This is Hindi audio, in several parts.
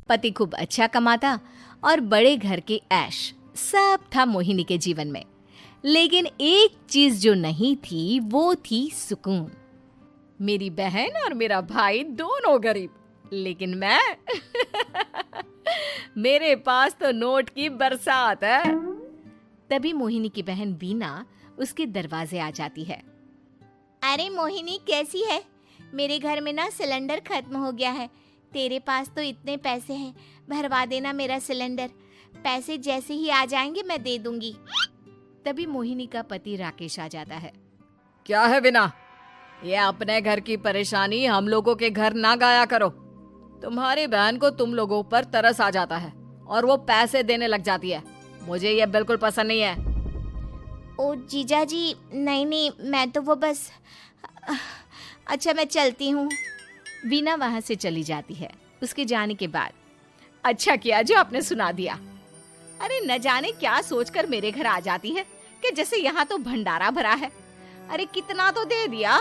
पति खूब अच्छा कमाता और बड़े घर के ऐश सब था मोहिनी के जीवन में। लेकिन एक चीज जो नहीं थी वो थी सुकून। मेरी बहन और मेरा भाई दोनों गरीब, लेकिन मैं मेरे पास तो नोट की बरसात है। तभी मोहिनी की बहन वीना उसके दरवाजे आ जाती है। अरे मोहिनी, कैसी है? मेरे घर में ना सिलेंडर खत्म हो गया है। तेरे पास तो इतने पैसे हैं, भरवा देना मेरा सिलेंडर। पैसे जैसे ही आ जाएंगे मैं दे दूंगी। तभी मोहिनी का पति राकेश आ जाता है। क्या है वीना, ये अपने घर की परेशानी हम लोगों के घर ना गाया करो। तुम्हारी बहन को तुम लोगों पर तरस आ जाता है और वो पैसे देने लग जाती है। मुझे ये बिल्कुल पसंद नहीं है। ओ जीजा जी, नहीं, मैं तो वो बस अच्छा, मैं चलती हूँ। वीना वहां से चली जाती है। उसके जाने के बाद अच्छा किया जो आपने सुना दिया। अरे न जाने क्या सोचकर मेरे घर आ जाती है कि जैसे यहाँ तो भंडारा भरा है। अरे कितना तो दे दिया।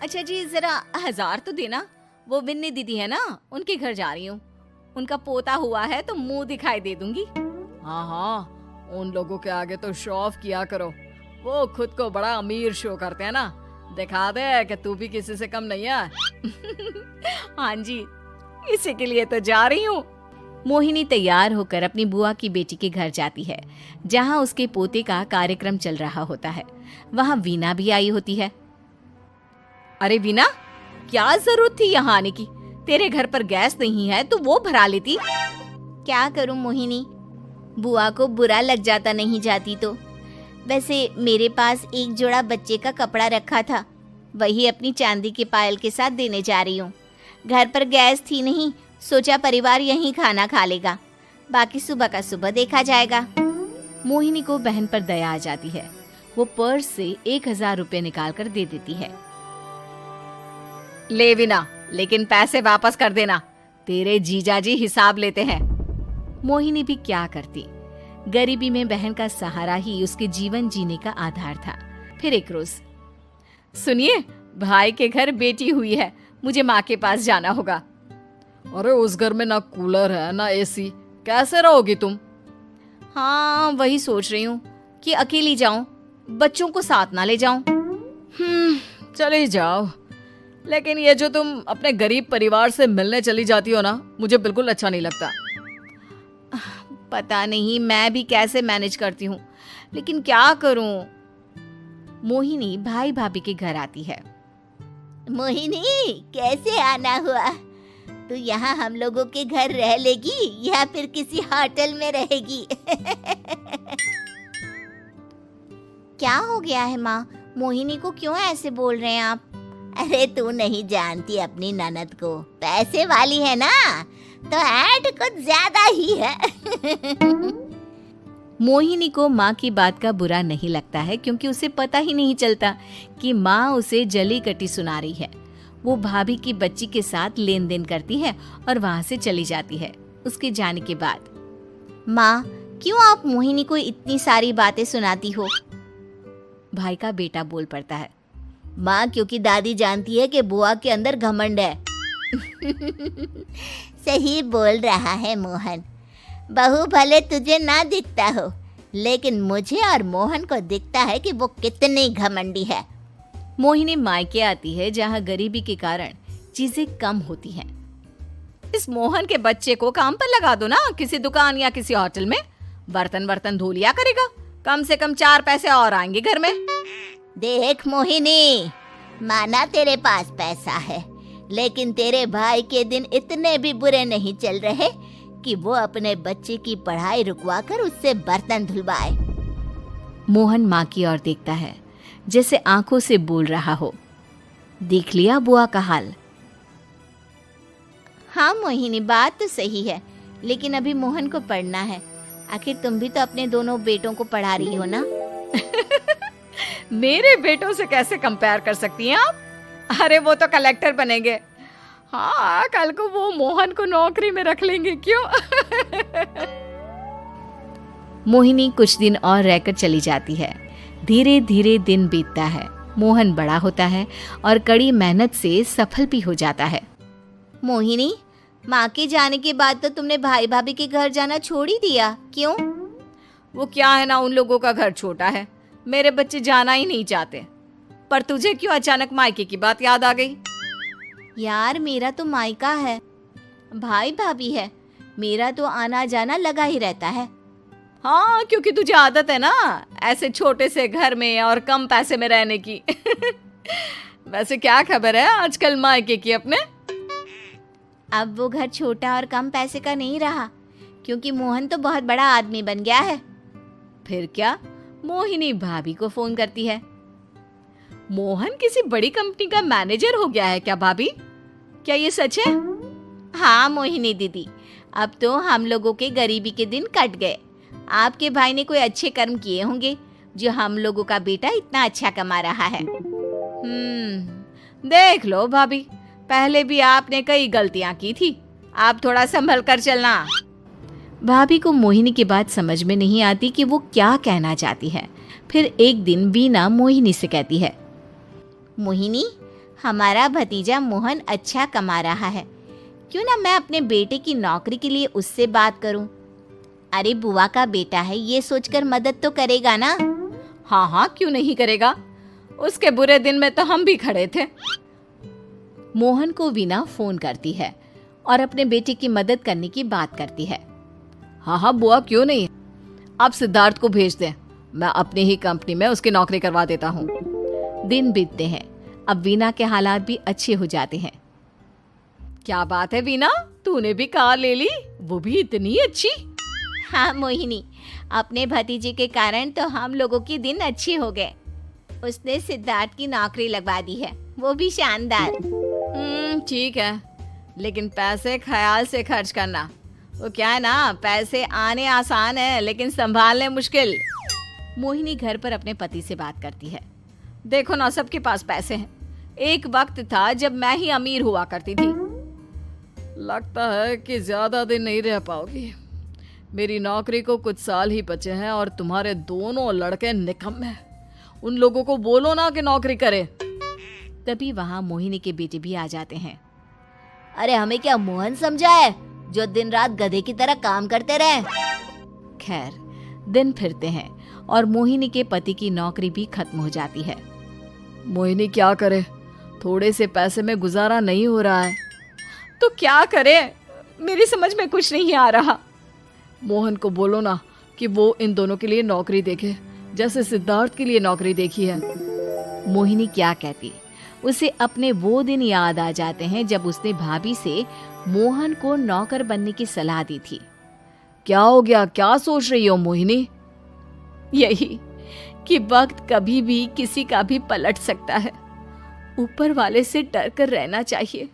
अच्छा जी, जरा 1000 तो देना। वो बिन्नी दीदी है ना, उनके घर जा रही हूँ। उनका पोता हुआ है तो मुंह दिखाई दे दूंगी। हाँ, उन लोगों के आगे तो शो ऑफ किया करो। वो खुद को बड़ा अमीर शो करते हैं ना, दिखा दे कि तू भी किसी से कम नहीं है। हाँ जी, इसी के लिए तो जा रही हूँ। मोहिनी तैयार होकर अपनी बुआ की बेटी के घर जाती है, जहाँ उसके पोते का कार्यक्रम चल रहा होता है। वहाँ वीना भी आई होती है। अरे वीना, क्या जरूरत थी यहाँ आने की? तेरे घर पर गैस नहीं है तो वो भरा लेती। क्या करूं मोहिनी, बुआ को बुरा लग जाता नहीं जाती तो। वैसे मेरे पास एक जोड़ा बच्चे का कपड़ा रखा था, वही अपनी चांदी के पायल के साथ देने जा रही हूँ। घर पर गैस थी नहीं, सोचा परिवार यहीं खाना खा लेगा, बाकी सुबह का सुबह देखा जाएगा। मोहिनी को बहन पर दया आ जाती है। वो पर्स से 1000 रुपए निकाल कर दे देती है। ले वीना, लेकिन पैसे वापस कर देना, तेरे जीजाजी हिसाब लेते हैं। मोहिनी भी क्या करती, गरीबी में बहन का सहारा ही उसके जीवन जीने का आधार था। फिर एक रोज, सुनिए, भाई के घर बेटी हुई है, मुझे माँ के पास जाना होगा। अरे उस घर में ना कूलर है ना एसी, कैसे रहोगी तुम? हाँ, वही सोच रही हूँ कि अकेली जाऊं, बच्चों को साथ ना ले जाऊं। चली जाओ, लेकिन ये जो तुम अपने गरीब परिवार से मिलने चली जाती हो ना, मुझे बिल्कुल अच्छा नहीं लगता। पता नहीं मैं भी कैसे मैनेज करती हूँ, लेकिन क्या करूँ। मोहिनी भाई भाभी के घर आती है। मोहिनी, कैसे आना हुआ? तू यहाँ हम लोगों के घर रह लेगी या फिर किसी होटल में रहेगी? क्या हो गया है माँ? मोहिनी को क्यों ऐसे बोल रहे हैं आप? अरे तू नहीं जानती अपनी ननद को, पैसे वाली है ना, तो ऐड कुछ ज्यादा ही है। मोहिनी को माँ की बात का बुरा नहीं लगता है, क्योंकि उसे पता ही नहीं चलता कि माँ उसे जली कटी सुना रही है। वो भाभी की बच्ची के साथ लेन देन करती है और वहाँ से चली जाती है। उसके जाने के बाद, माँ, क्यों आप मोहिनी को इतनी सारी बातें सुनाती हो? भाई का बेटा बोल पड़ता है। माँ, क्योंकि दादी जानती है कि बुआ के अंदर घमंड है। सही बोल रहा है मोहन। बहू भले तुझे ना दिखता हो, लेकिन मुझे और मोहन को दिखता है कि वो कितनी घमंडी है। मोहिनी मायके आती है, जहाँ गरीबी के कारण चीजें कम होती हैं। इस मोहन के बच्चे को काम पर लगा दो ना, किसी दुकान या किसी होटल में। बर्तन धो लिया करेगा, कम से कम 4 पैसे और आएंगे घर में। देख मोहिनी, माना तेरे पास पैसा है, लेकिन तेरे भाई के दिन इतने भी बुरे नहीं चल रहे कि वो अपने बच्चे की पढ़ाई रुकवा कर उससे बर्तन धुलवाए। मोहन माँ की ओर देखता है, जैसे आंखों से बोल रहा हो, देख लिया बुआ का हाल। हाँ मोहिनी, बात तो सही है, लेकिन अभी मोहन को पढ़ना है। आखिर तुम भी तो अपने दोनों बेटों को पढ़ा रही हो ना। मेरे बेटों से कैसे कंपेयर कर सकती हैं आप? अरे वो तो कलेक्टर बनेंगे। हाँ, कल को वो मोहन को नौकरी में रख लेंगे, क्यों? मोहिनी कुछ दिन और रहकर चली जाती है। धीरे धीरे दिन बीतता है। मोहन बड़ा होता है और कड़ी मेहनत से सफल भी हो जाता है। मोहिनी, माँ के जाने के बाद तो तुमने भाई भाभी के घर जाना छोड़ ही दिया, क्यों? वो क्या है ना, उन लोगों का घर छोटा है, मेरे बच्चे जाना ही नहीं चाहते। पर तुझे क्यों अचानक मायके की बात याद आ गई? यार मेरा तो मायका है, भाई भाभी है, मेरा तो आना जाना लगा ही रहता है। हाँ, क्योंकि तुझे आदत है ना ऐसे छोटे से घर में और कम पैसे में रहने की। वैसे क्या खबर है आजकल मायके की अपने? अब वो घर छोटा और कम पैसे का नहीं रहा, क्योंकि मोहन तो बहुत बड़ा आदमी बन गया है। फिर क्या? मोहिनी भाभी को फोन करती है। मोहन किसी बड़ी कंपनी का मैनेजर हो गया है क्या भाभी? क्या ये सच है? हाँ मोहिनी दीदी, अब तो हम लोगों के गरीबी के दिन कट गए। आपके भाई ने कोई अच्छे कर्म किए होंगे जो हम लोगों का बेटा इतना अच्छा कमा रहा है। देख लो भाभी, पहले भी आपने कई गलतियां की थी, आप थोड़ा संभल कर चलना। भाभी को मोहिनी की बात समझ में नहीं आती कि वो क्या कहना चाहती है। फिर एक दिन वीना मोहिनी से कहती है, मोहिनी, हमारा भतीजा मोहन अच्छा कमा रहा है, क्यों ना मैं अपने बेटे की नौकरी के लिए उससे बात करूं? अरे बुआ का बेटा है, ये सोचकर मदद तो करेगा ना? हाँ हाँ, क्यों नहीं करेगा, उसके बुरे दिन में तो हम भी खड़े थे। मोहन को वीना फोन करती है और अपने बेटे की मदद करने की बात करती है। हाँ हाँ बुआ, क्यों नहीं, आप सिद्धार्थ को भेज दें, मैं अपनी ही कंपनी में उसकी नौकरी करवा देता हूँ। दिन बीतते हैं, अब वीना के हालात भी अच्छे हो जाते हैं। क्या बात है वीना, तूने भी कार ले ली, वो भी इतनी अच्छी? हाँ मोहिनी, अपने भतीजे के कारण तो हम लोगों की दिन अच्छे हो गए। उसने सिद्धार्थ की नौकरी लगवा दी है, वो भी शानदार। ठीक है, लेकिन पैसे ख्याल से खर्च करना। वो क्या है ना, पैसे आने आसान है लेकिन संभालने मुश्किल। मोहिनी घर पर अपने पति से बात करती है। देखो ना, सबके पास पैसे हैं, एक वक्त था जब मैं ही अमीर हुआ करती थी। लगता है कि ज्यादा दिन नहीं रह पाओगी, मेरी नौकरी को कुछ साल ही बचे हैं और तुम्हारे दोनों लड़के निकम्मे हैं। उन लोगों को बोलो ना कि नौकरी करे। तभी वहाँ मोहिनी के बेटे भी आ जाते हैं। अरे हमें क्या मोहन समझा है जो दिन रात गधे की तरह काम करते रहे? खैर, दिन फिरते हैं और मोहिनी के पति की नौकरी भी खत्म हो जाती है। मोहिनी क्या करे, थोड़े से पैसे में गुजारा नहीं हो रहा है। तो क्या करे, मेरी समझ में कुछ नहीं आ रहा। मोहन को बोलो ना कि वो इन दोनों के लिए नौकरी देखे, जैसे सिद्धार्थ के लिए नौकरी देखी है। मोहिनी क्या कहती, उसे अपने वो दिन याद आ जाते हैं जब उसने भाभी से मोहन को नौकर बनने की सलाह दी थी। क्या हो गया, क्या सोच रही हो मोहिनी? यही कि वक्त कभी भी किसी का भी पलट सकता है, ऊपर वाले से डर कर रहना चाहिए।